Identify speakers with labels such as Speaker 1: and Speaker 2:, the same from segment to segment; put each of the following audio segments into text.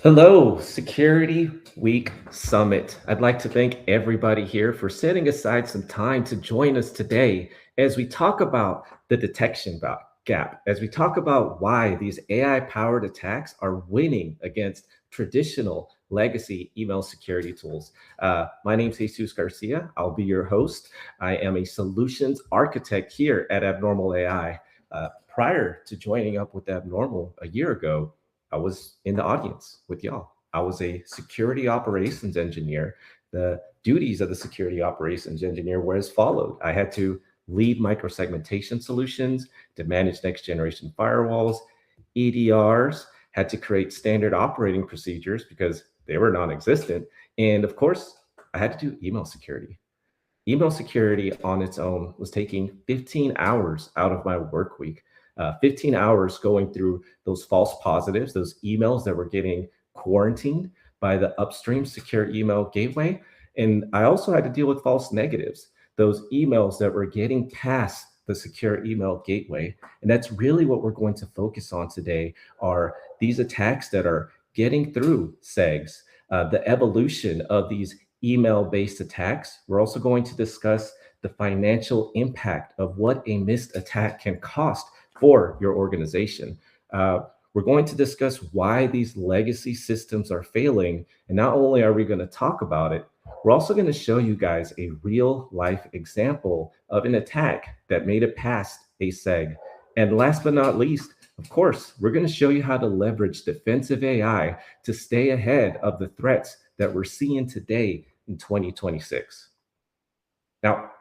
Speaker 1: Hello, Security Week Summit. I'd like to thank everybody here for setting aside some time to join us today as we talk about the gap, as we talk about why these AI powered attacks are winning against traditional legacy email security tools. My name is Jesus Garcia. I'll be your host. I am a solutions architect here at Abnormal AI. Prior to joining up with Abnormal a year ago, I was in the audience with y'all. I was a security operations engineer. The duties of the security operations engineer were as followed. I had to lead microsegmentation solutions, to manage next generation firewalls, EDRs, had to create standard operating procedures because they were non-existent. And of course, I had to do email security. Email security on its own was taking 15 hours out of my work week. 15 hours going through those false positives, those emails that were getting quarantined by the upstream secure email gateway. And I also had to deal with false negatives, those emails that were getting past the secure email gateway. And that's really what we're going to focus on today are these attacks that are getting through SEGs, the evolution of these email-based attacks. We're also going to discuss the financial impact of what a missed attack can cost for your organization. We're going to discuss why these legacy systems are failing. And not only are we going to talk about it, we're also going to show you guys a real life example of an attack that made it past a SEG. And last but not least, of course, we're going to show you how to leverage defensive AI to stay ahead of the threats that we're seeing today in 2026. Now,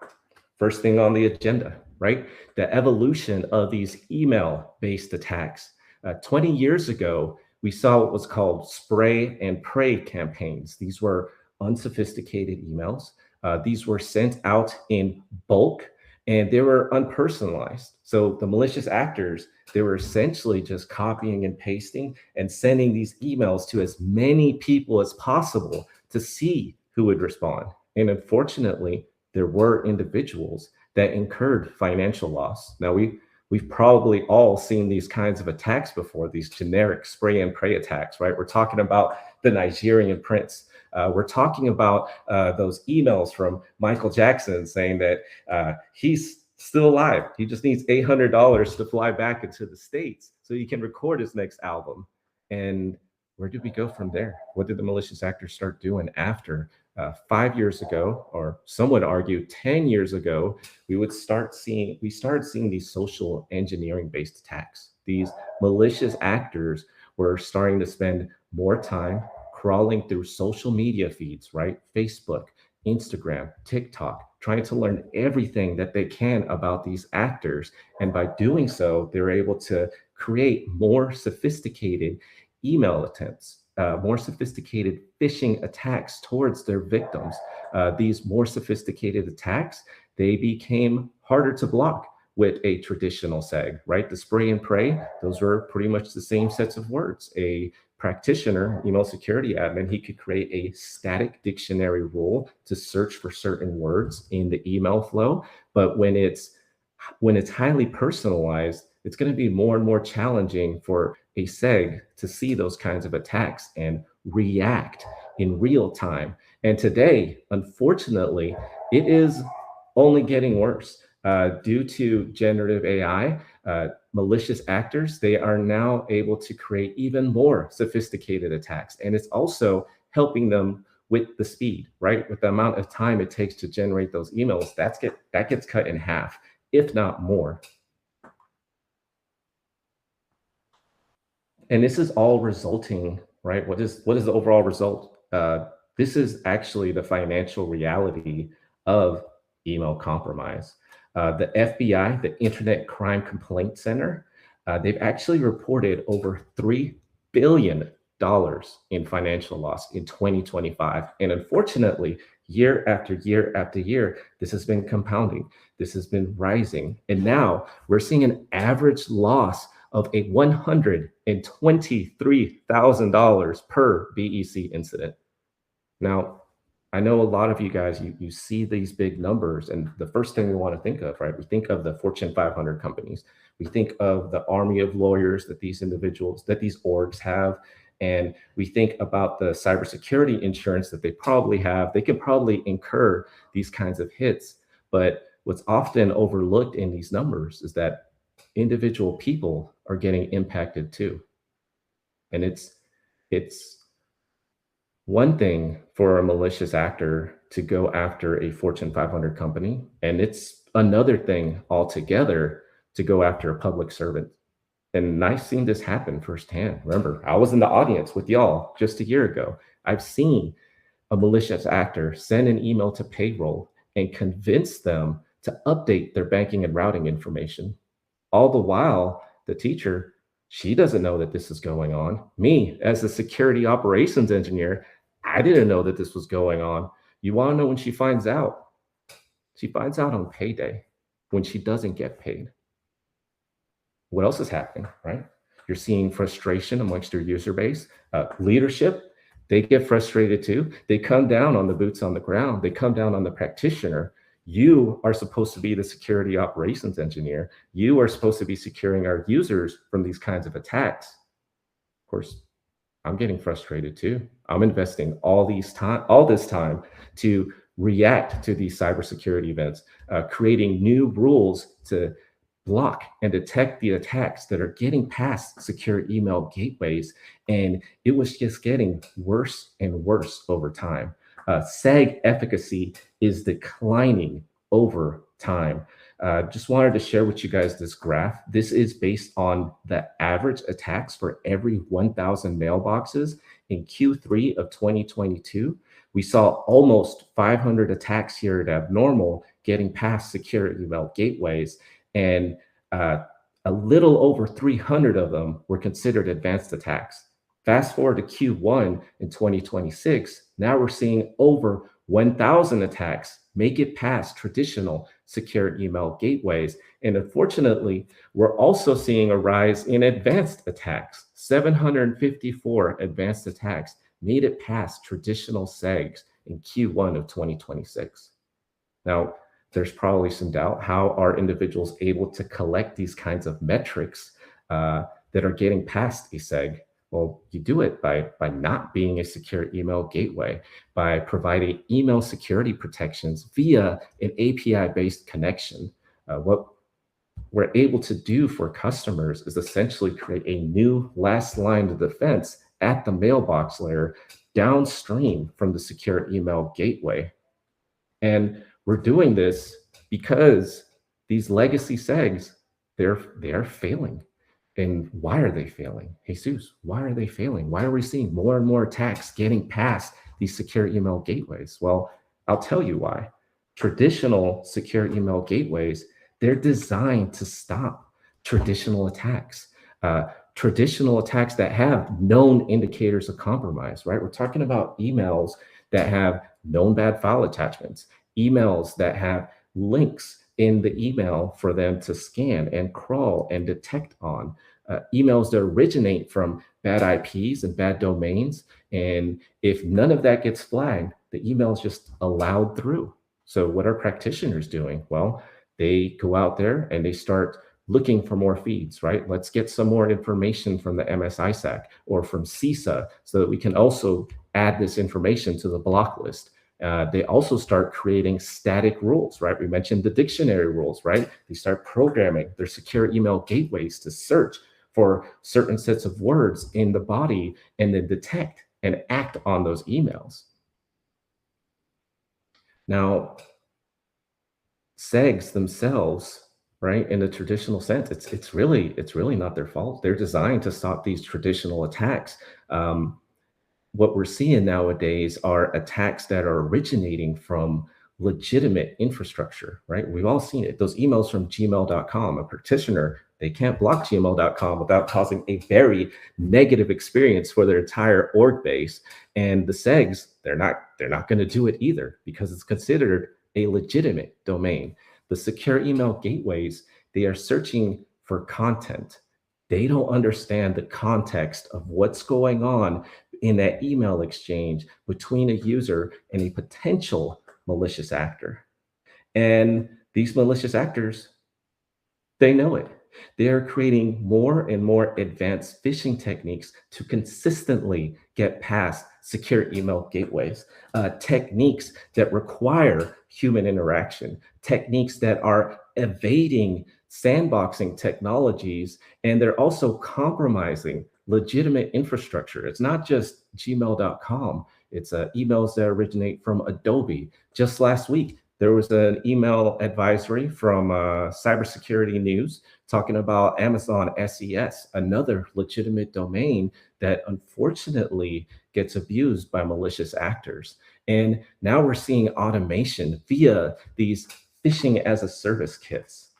Speaker 1: first thing on the agenda, right? The evolution of these email-based attacks. 20 years ago, we saw what was called spray and pray campaigns. These were unsophisticated emails. These were sent out in bulk and they were unpersonalized. So the malicious actors, they were essentially just copying and pasting and sending these emails to as many people as possible to see who would respond. And unfortunately, there were individuals that incurred financial loss. Now, we've probably all seen these kinds of attacks before, these generic spray and pray attacks, right? We're talking about the Nigerian prince. We're talking about those emails from Michael Jackson saying that he's still alive. He just needs $800 to fly back into the States so he can record his next album. And where did we go from there? What did the malicious actors start doing after? 5 years ago, or some would argue 10 years ago, we started seeing these social engineering based attacks. These malicious actors were starting to spend more time crawling through social media feeds, right? Facebook, Instagram, TikTok, trying to learn everything that they can about these actors. And by doing so, they're able to create more sophisticated email attempts, more sophisticated phishing attacks towards their victims. These more sophisticated attacks, they became harder to block with a traditional SEG, right? The spray and pray, those were pretty much the same sets of words. A practitioner, email security admin, he could create a static dictionary rule to search for certain words in the email flow. But when it's highly personalized, it's going to be more and more challenging for a SEG to see those kinds of attacks and react in real time. And today, unfortunately, it is only getting worse. Due to generative AI, malicious actors, they are now able to create even more sophisticated attacks. And it's also helping them with the speed, right? With the amount of time it takes to generate those emails, that gets cut in half, if not more. And this is all resulting, right? What is the overall result? This is actually the financial reality of email compromise. The FBI, the Internet Crime Complaint Center, they've actually reported over $3 billion in financial loss in 2025. And unfortunately, year after year after year, this has been compounding. This has been rising. And now we're seeing an average loss of a $123,000 per BEC incident. Now, I know a lot of you guys, you see these big numbers, and the first thing we want to think of, right? We think of the Fortune 500 companies. We think of the army of lawyers that these individuals, that these orgs have, and we think about the cybersecurity insurance that they probably have, they could probably incur these kinds of hits. But what's often overlooked in these numbers is that individual people are getting impacted too. And it's one thing for a malicious actor to go after a Fortune 500 company, and it's another thing altogether to go after a public servant. And I've seen this happen firsthand. Remember, I was in the audience with y'all just a year ago. I've seen a malicious actor send an email to payroll and convince them to update their banking and routing information. All the while, the teacher, she doesn't know that this is going on. Me, as a security operations engineer, I didn't know that this was going on. You want to know when she finds out? She finds out on payday when she doesn't get paid. What else is happening, right? You're seeing frustration amongst your user base. Leadership, they get frustrated too. They come down on the boots on the ground. They come down on the practitioner. You are supposed to be the security operations engineer. You are supposed to be securing our users from these kinds of attacks. Of course, I'm getting frustrated too. I'm investing all this time to react to these cybersecurity events, creating new rules to block and detect the attacks that are getting past secure email gateways. And it was just getting worse and worse over time. SEG efficacy is declining over time. Just wanted to share with you guys this graph. This is based on the average attacks for every 1,000 mailboxes in Q3 of 2022. We saw almost 500 attacks here at Abnormal getting past secure email gateways, and a little over 300 of them were considered advanced attacks. Fast forward to Q1 in 2026, now we're seeing over 1,000 attacks make it past traditional secure email gateways. And unfortunately, we're also seeing a rise in advanced attacks. 754 advanced attacks made it past traditional SEGs in Q1 of 2026. Now, there's probably some doubt, how are individuals able to collect these kinds of metrics that are getting past a SEG? Well, you do it by not being a secure email gateway, by providing email security protections via an API-based connection. What we're able to do for customers is essentially create a new last line of defense at the mailbox layer downstream from the secure email gateway. And we're doing this because these legacy SEGs, they are failing. And why are they failing? Jesus, why are they failing? Why are we seeing more and more attacks getting past these secure email gateways? Well, I'll tell you why. Traditional secure email gateways, they're designed to stop traditional attacks. Traditional attacks that have known indicators of compromise, right? We're talking about emails that have known bad file attachments, emails that have links in the email for them to scan and crawl and detect on, emails that originate from bad IPs and bad domains. And if none of that gets flagged, the email is just allowed through. So what are practitioners doing? Well, they go out there and they start looking for more feeds, right? Let's get some more information from the MSISAC or from CISA so that we can also add this information to the block list. They also start creating static rules, right? We mentioned the dictionary rules, right? They start programming their secure email gateways to search for certain sets of words in the body and then detect and act on those emails. Now, SEGs themselves, right, in the traditional sense, it's really not their fault. They're designed to stop these traditional attacks. What we're seeing nowadays are attacks that are originating from legitimate infrastructure, right? We've all seen it. Those emails from gmail.com, a practitioner, they can't block gmail.com without causing a very negative experience for their entire org base. And the SEGs, they're not going to do it either because it's considered a legitimate domain. The secure email gateways, they are searching for content. They don't understand the context of what's going on in that email exchange between a user and a potential malicious actor. And these malicious actors, they know it. They are creating more and more advanced phishing techniques to consistently get past secure email gateways, techniques that require human interaction, techniques that are evading sandboxing technologies, and they're also compromising legitimate infrastructure. It's not just gmail.com, it's emails that originate from Adobe. Just last week, there was an email advisory from Cybersecurity News talking about Amazon SES, another legitimate domain that unfortunately gets abused by malicious actors. And now we're seeing automation via these phishing as a service kits.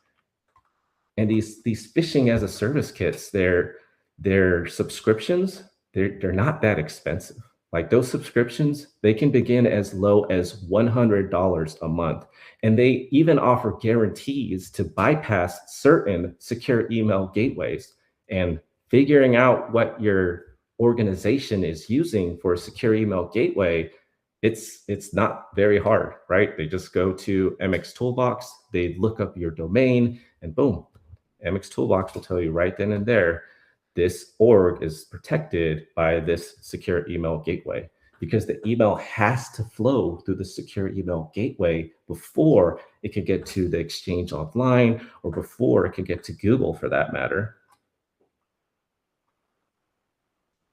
Speaker 1: And these phishing as a service kits, their subscriptions, they're not that expensive. Like those subscriptions, they can begin as low as $100 a month. And they even offer guarantees to bypass certain secure email gateways. And figuring out what your organization is using for a secure email gateway, it's not very hard, right? They just go to MX Toolbox, they look up your domain, and boom, MX Toolbox will tell you right then and there, this org is protected by this secure email gateway, because the email has to flow through the secure email gateway before it can get to the exchange offline, or before it can get to Google for that matter.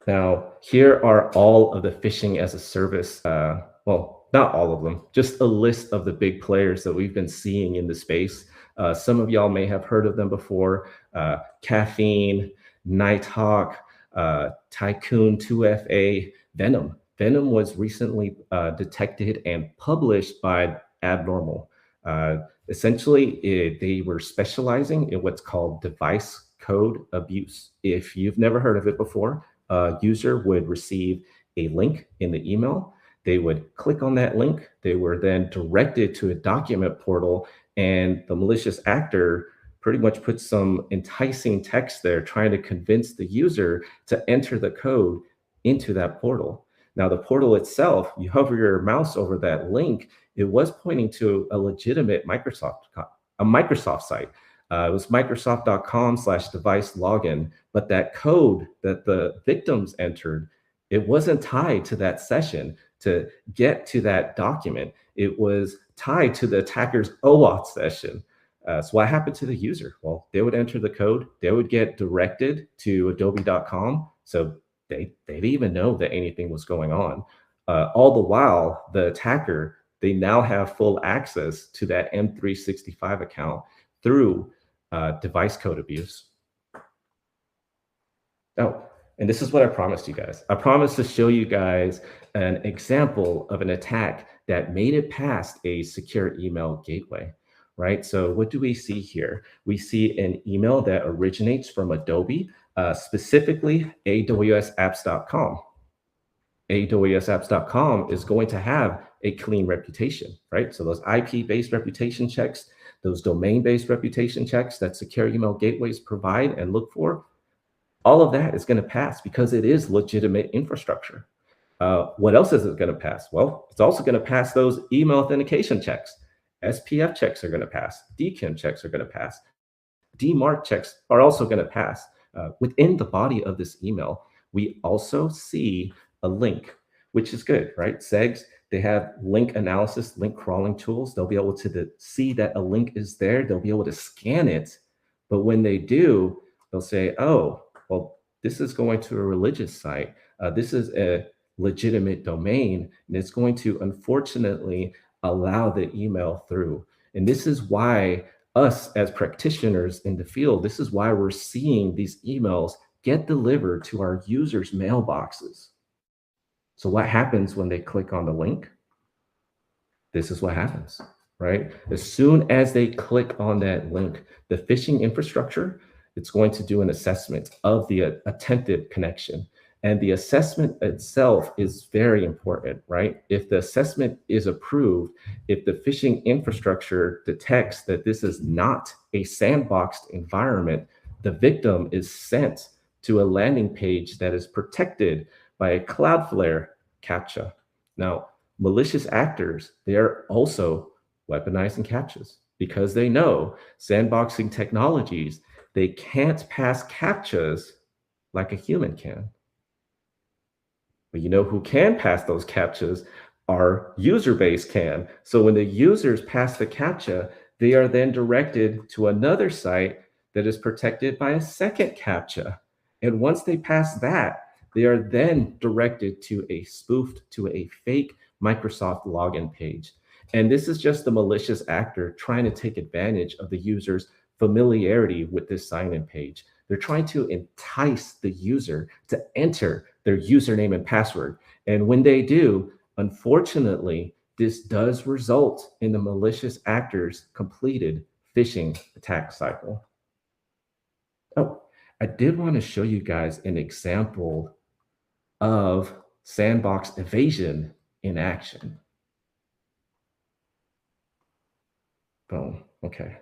Speaker 1: Now, here are all of the phishing as a service, well, not all of them, just a list of the big players that we've been seeing in the space. Some of y'all may have heard of them before. Caffeine, Nighthawk, Tycoon 2FA, Venom. Venom was recently detected and published by Abnormal. Essentially, they were specializing in what's called device code abuse. If you've never heard of it before, a user would receive a link in the email. They would click on that link. They were then directed to a document portal, and the malicious actor pretty much puts some enticing text there, trying to convince the user to enter the code into that portal. Now, the portal itself, you hover your mouse over that link, it was pointing to a legitimate Microsoft site. It was Microsoft.com/device login, but that code that the victims entered, it wasn't tied to that session to get to that document. It was tied to the attacker's OAuth session. So what happened to the user? Well, they would enter the code, they would get directed to adobe.com. So they didn't even know that anything was going on. All the while, the attacker, they now have full access to that M365 account through device code abuse. Oh, and this is what I promised you guys. I promised to show you guys an example of an attack that made it past a secure email gateway, right? So what do we see here? We see an email that originates from Adobe, specifically awsapps.com. awsapps.com is going to have a clean reputation, right? So those IP-based reputation checks, those domain-based reputation checks that secure email gateways provide and look for, all of that is going to pass because it is legitimate infrastructure. What else is it going to pass? Well, it's also going to pass those email authentication checks. SPF checks are going to pass. DKIM checks are going to pass. DMARC checks are also going to pass. Within the body of this email, we also see a link, which is good, right? SEGs, they have link analysis, link crawling tools. They'll be able to see that a link is there. They'll be able to scan it. But when they do, they'll say, oh, well, this is going to a religious site. This is a legitimate domain, and it's going to unfortunately allow the email through. And this is why us as practitioners in the field, this is why we're seeing these emails get delivered to our users' mailboxes. So what happens when they click on the link? This is what happens, right? As soon as they click on that link, the phishing infrastructure, it's going to do an assessment of the attempted connection. And the assessment itself is very important, right? If the assessment is approved, if the phishing infrastructure detects that this is not a sandboxed environment, the victim is sent to a landing page that is protected by a Cloudflare CAPTCHA. Now, malicious actors, they are also weaponizing CAPTCHAs because they know sandboxing technologies, They can't pass CAPTCHAs like a human can. But you know who can pass those CAPTCHAs? Our user base can. So when the users pass the CAPTCHA, they are then directed to another site that is protected by a second CAPTCHA. And once they pass that, they are then directed to a spoofed, to a fake Microsoft login page. And this is just the malicious actor trying to take advantage of the user's familiarity with this sign-in page. They're trying to entice the user to enter their username and password. And when they do, unfortunately, this does result in the malicious actor's completed phishing attack cycle. Oh, I did want to show you guys an example of Sandbox evasion in action. Boom. Okay.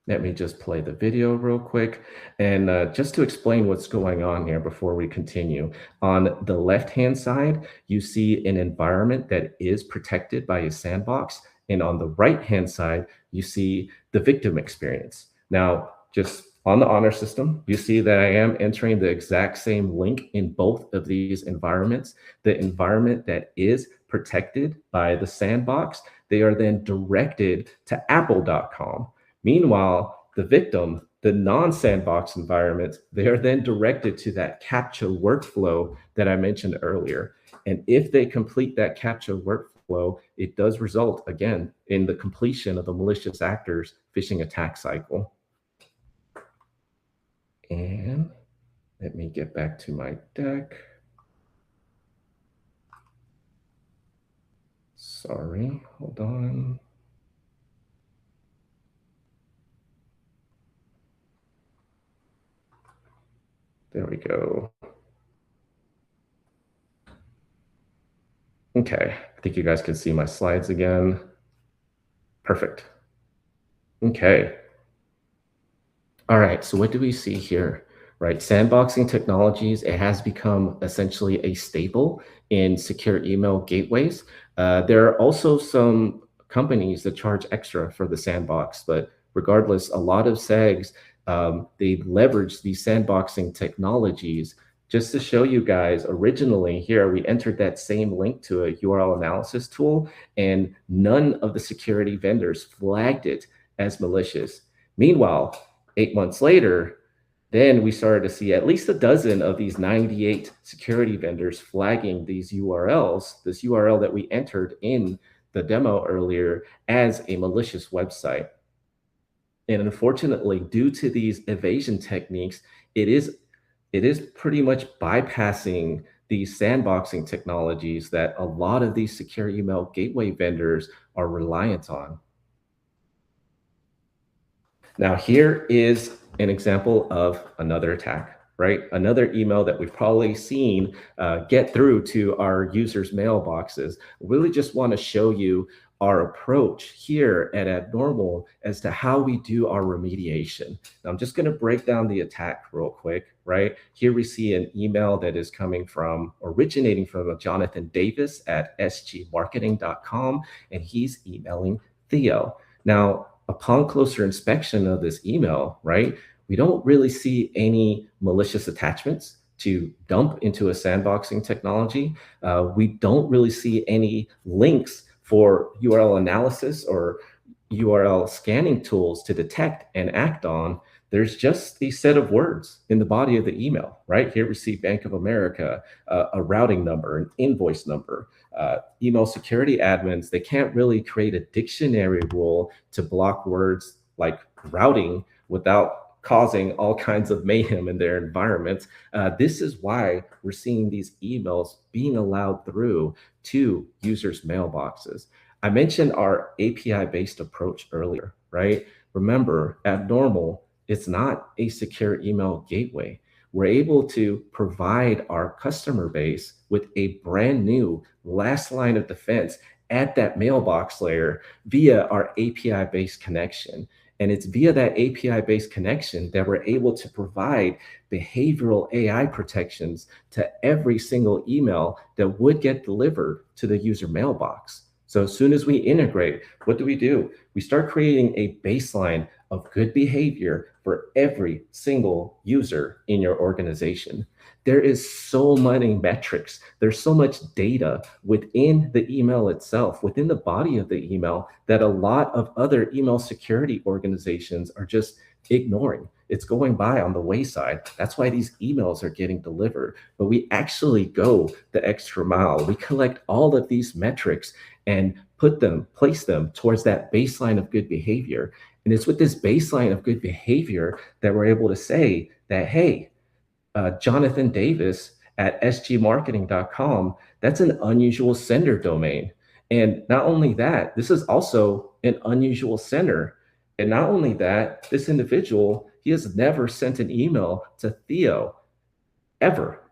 Speaker 1: Let me just play the video real quick. And just to explain what's going on here before we continue, on the left-hand side, you see an environment that is protected by a sandbox. And on the right-hand side, you see the victim experience. Now, just on the honor system, you see that I am entering the exact same link in both of these environments. The environment that is protected by the sandbox, they are then directed to apple.com. Meanwhile, the victim, the non-sandbox environment, they are then directed to that CAPTCHA workflow that I mentioned earlier. And if they complete that CAPTCHA workflow, it does result, again, in the completion of the malicious actor's phishing attack cycle. And let me get back to my deck. Sorry, hold on. There we go. Okay, I think you guys can see my slides again. Perfect. Okay. All right, so what do we see here, right? Sandboxing technologies, it has become essentially a staple in secure email gateways. There are also some companies that charge extra for the sandbox, but regardless, a lot of SEGs, they leverage these sandboxing technologies. Just to show you guys, originally here, we entered that same link to a URL analysis tool, and none of the security vendors flagged it as malicious. Meanwhile, 8 months later, then we started to see at least a dozen of these 98 security vendors flagging these URLs, this URL that we entered in the demo earlier, as a malicious website. And unfortunately, due to these evasion techniques, it is pretty much bypassing these sandboxing technologies that a lot of these secure email gateway vendors are reliant on. Now, here is an example of another attack, right? Another email that we've probably seen get through to our users' mailboxes. We really just want to show you our approach here at Abnormal as to how we do our remediation. Now, I'm just going to break down the attack real quick, right? Here we see an email that is originating from Jonathan Davis at sgmarketing.com, and he's emailing Theo. Now, upon closer inspection of this email, right, we don't really see any malicious attachments to dump into a sandboxing technology. We don't really see any links for URL analysis or URL scanning tools to detect and act on. There's just a set of words in the body of the email, right? Here we see Bank of America, a routing number, an invoice number. Email security admins, they can't really create a dictionary rule to block words like routing without causing all kinds of mayhem in their environments. This is why we're seeing these emails being allowed through to users' mailboxes. I mentioned our API-based approach earlier, right? Remember, Abnormal, it's not a secure email gateway. We're able to provide our customer base with a brand new last line of defense at that mailbox layer via our API-based connection. And it's via that API-based connection that we're able to provide behavioral AI protections to every single email that would get delivered to the user mailbox. So as soon as we integrate, what do? We start creating a baseline of good behavior for every single user in your organization. There is so many metrics. There's so much data within the email itself, within the body of the email, that a lot of other email security organizations are just ignoring. It's going by on the wayside. That's why these emails are getting delivered. But we actually go the extra mile. We collect all of these metrics and place them towards that baseline of good behavior. And it's with this baseline of good behavior that we're able to say that, hey, Jonathan Davis at sgmarketing.com, that's an unusual sender domain. And not only that, this is also an unusual sender. And not only that, this individual, he has never sent an email to Theo, ever.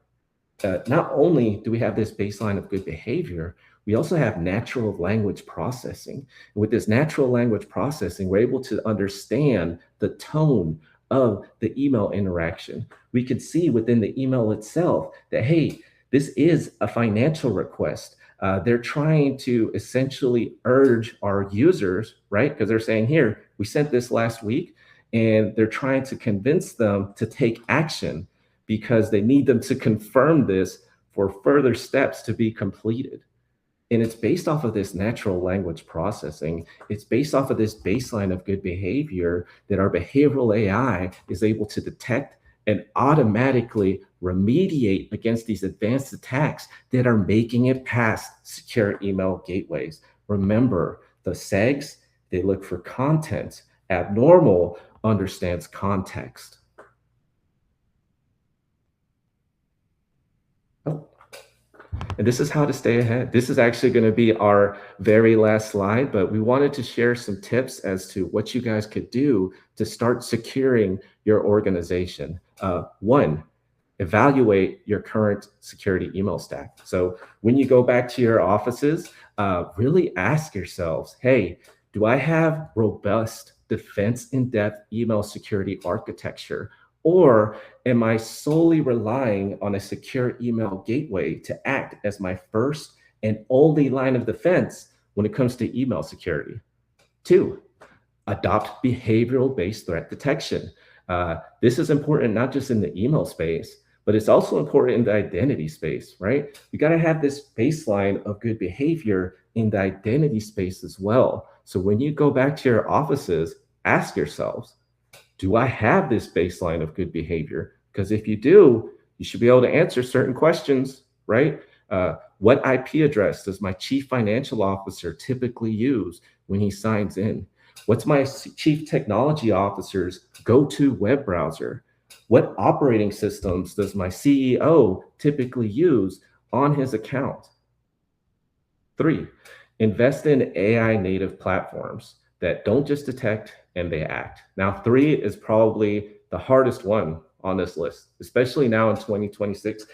Speaker 1: Not only do we have this baseline of good behavior, we also have natural language processing. And with this natural language processing, we're able to understand the tone of the email interaction. We could see within the email itself that, hey, this is a financial request. They're trying to essentially urge our users, right? Because they're saying, here, we sent this last week, and they're trying to convince them to take action because they need them to confirm this for further steps to be completed. And it's based off of this natural language processing. It's based off of this baseline of good behavior that our behavioral AI is able to detect and automatically remediate against these advanced attacks that are making it past secure email gateways. Remember, the SEGs, they look for content. Abnormal understands context. And this is how to stay ahead. This is actually going to be our very last slide, but we wanted to share some tips as to what you guys could do to start securing your organization. One, evaluate your current security email stack. So when you go back to your offices, really ask yourselves, hey, do I have robust defense in-depth email security architecture? Or am I solely relying on a secure email gateway to act as my first and only line of defense when it comes to email security? Two, adopt behavioral-based threat detection. This is important not just in the email space, but it's also important in the identity space, right? You got to have this baseline of good behavior in the identity space as well. So when you go back to your offices, ask yourselves, do I have this baseline of good behavior? Because if you do, you should be able to answer certain questions, right? What IP address does my chief financial officer typically use when he signs in? What's my chief technology officer's go-to web browser? What operating systems does my CEO typically use on his account? Three, invest in AI native platforms that don't just detect and they act. Now, three is probably the hardest one on this list, especially now in 2026.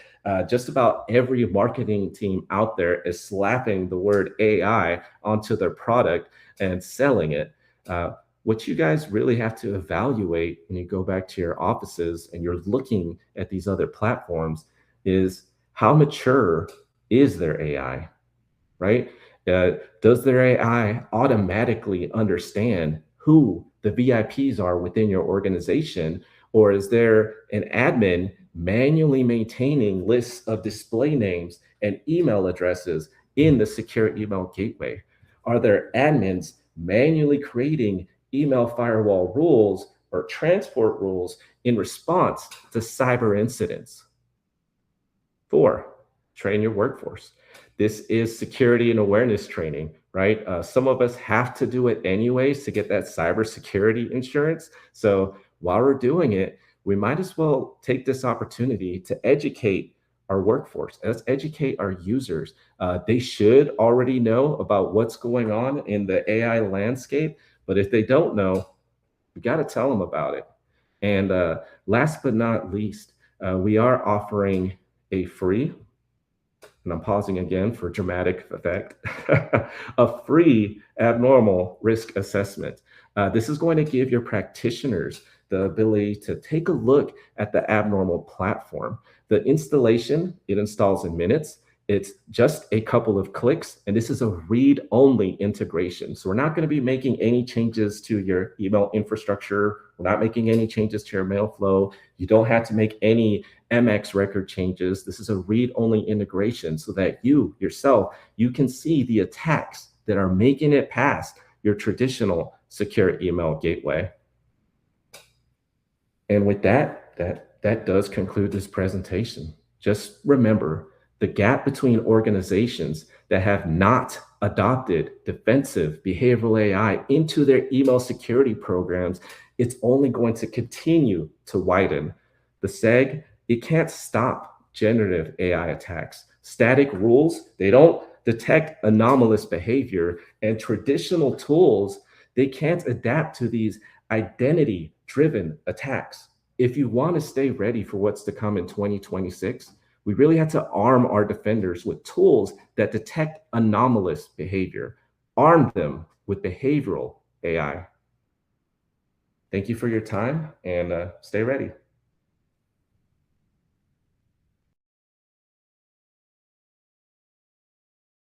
Speaker 1: Just about every marketing team out there is slapping the word AI onto their product and selling it. What you guys really have to evaluate when you go back to your offices and you're looking at these other platforms is how mature is their AI, right? Does their AI automatically understand who the VIPs are within your organization? Or is there an admin manually maintaining lists of display names and email addresses in the secure email gateway? Are there admins manually creating email firewall rules or transport rules in response to cyber incidents? Four, train your workforce. This is security and awareness training, right? Some of us have to do it anyways to get that cybersecurity insurance. So while we're doing it, we might as well take this opportunity to educate our workforce. Let's educate our users. They should already know about what's going on in the AI landscape, but if they don't know, we got to tell them about it. And last but not least, we are offering a free, and I'm pausing again for dramatic effect, a free abnormal risk assessment. This is going to give your practitioners the ability to take a look at the abnormal platform. The installation, it installs in minutes. It's just a couple of clicks, and this is a read-only integration. So we're not going to be making any changes to your email infrastructure. We're not making any changes to your mail flow. You don't have to make any MX record changes. This is a read-only integration so that you yourself, you can see the attacks that are making it past your traditional secure email gateway. And with that does conclude this presentation. Just remember, the gap between organizations that have not adopted defensive behavioral AI into their email security programs, it's only going to continue to widen. The SEG, it can't stop generative AI attacks. Static rules, they don't detect anomalous behavior, and traditional tools, they can't adapt to these identity-driven attacks. If you want to stay ready for what's to come in 2026, we really had to arm our defenders with tools that detect anomalous behavior, arm them with behavioral AI. Thank you for your time, and stay ready.